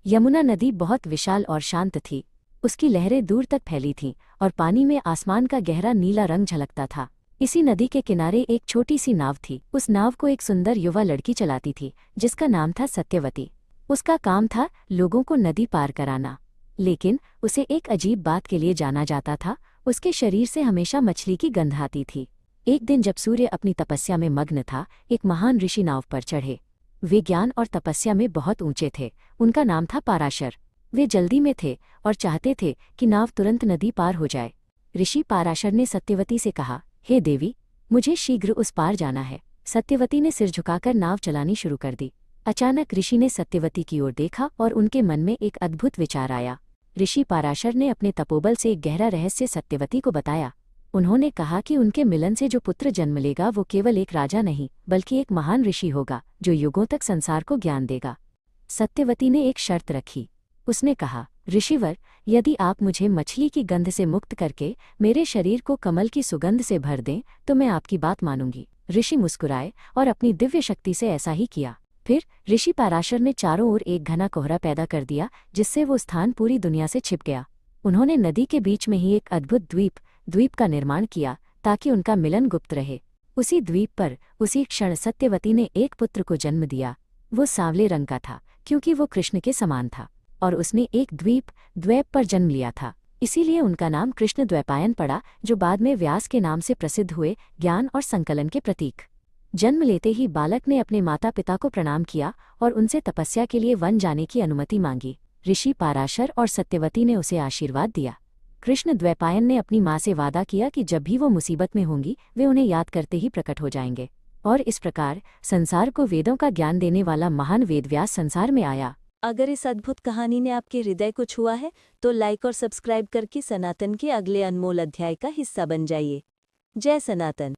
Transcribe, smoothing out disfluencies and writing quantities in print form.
यमुना नदी बहुत विशाल और शांत थी। उसकी लहरें दूर तक फैली थीं और पानी में आसमान का गहरा नीला रंग झलकता था। इसी नदी के किनारे एक छोटी सी नाव थी। उस नाव को एक सुंदर युवा लड़की चलाती थी, जिसका नाम था सत्यवती। उसका काम था लोगों को नदी पार कराना। लेकिन उसे एक अजीब बात के लिए जाना जाता था। उसके शरीर से हमेशा मछली की गंध आती थी। एक दिन जब सूर्य अपनी तपस्या में मग्न था, एक महान ऋषि नाव पर चढ़े। वे ज्ञान और तपस्या में बहुत ऊंचे थे। उनका नाम था पाराशर। वे जल्दी में थे और चाहते थे कि नाव तुरंत नदी पार हो जाए। ऋषि पाराशर ने सत्यवती से कहा, हे देवी, मुझे शीघ्र उस पार जाना है। सत्यवती ने सिर झुकाकर नाव चलानी शुरू कर दी। अचानक ऋषि ने सत्यवती की ओर देखा और उनके मन में एक अद्भुत विचार आया। ऋषि पाराशर ने अपने तपोबल से एक गहरा रहस्य सत्यवती को बताया। उन्होंने कहा कि उनके मिलन से जो पुत्र जन्म लेगा वो केवल एक राजा नहीं, बल्कि एक महान ऋषि होगा जो युगों तक संसार को ज्ञान देगा। सत्यवती ने एक शर्त रखी। उसने कहा, ऋषिवर, यदि आप मुझे मछली की गंध से मुक्त करके मेरे शरीर को कमल की सुगंध से भर दें तो मैं आपकी बात मानूंगी। ऋषि मुस्कुराए और अपनी दिव्य शक्ति से ऐसा ही किया। फिर ऋषि पाराशर ने चारों ओर एक घना कोहरा पैदा कर दिया, जिससे वो स्थान पूरी दुनिया से छिप गया। उन्होंने नदी के बीच में ही एक अद्भुत द्वीप का निर्माण किया ताकि उनका मिलन गुप्त रहे। उसी द्वीप पर उसी क्षण सत्यवती ने एक पुत्र को जन्म दिया। वो सांवले रंग का था क्योंकि वो कृष्ण के समान था, और उसने एक द्वीप पर जन्म लिया था। इसीलिए उनका नाम कृष्ण द्वैपायन पड़ा, जो बाद में व्यास के नाम से प्रसिद्ध हुए, ज्ञान और संकलन के प्रतीक। जन्म लेते ही बालक ने अपने माता पिता को प्रणाम किया और उनसे तपस्या के लिए वन जाने की अनुमति मांगी। ऋषि पाराशर और सत्यवती ने उसे आशीर्वाद दिया। कृष्ण द्वैपायन ने अपनी माँ से वादा किया कि जब भी वो मुसीबत में होंगी वे उन्हें याद करते ही प्रकट हो जाएंगे। और इस प्रकार संसार को वेदों का ज्ञान देने वाला महान वेदव्यास संसार में आया। अगर इस अद्भुत कहानी ने आपके हृदय को छुआ है तो लाइक और सब्सक्राइब करके सनातन के अगले अनमोल अध्याय का हिस्सा बन जाइए। जय सनातन।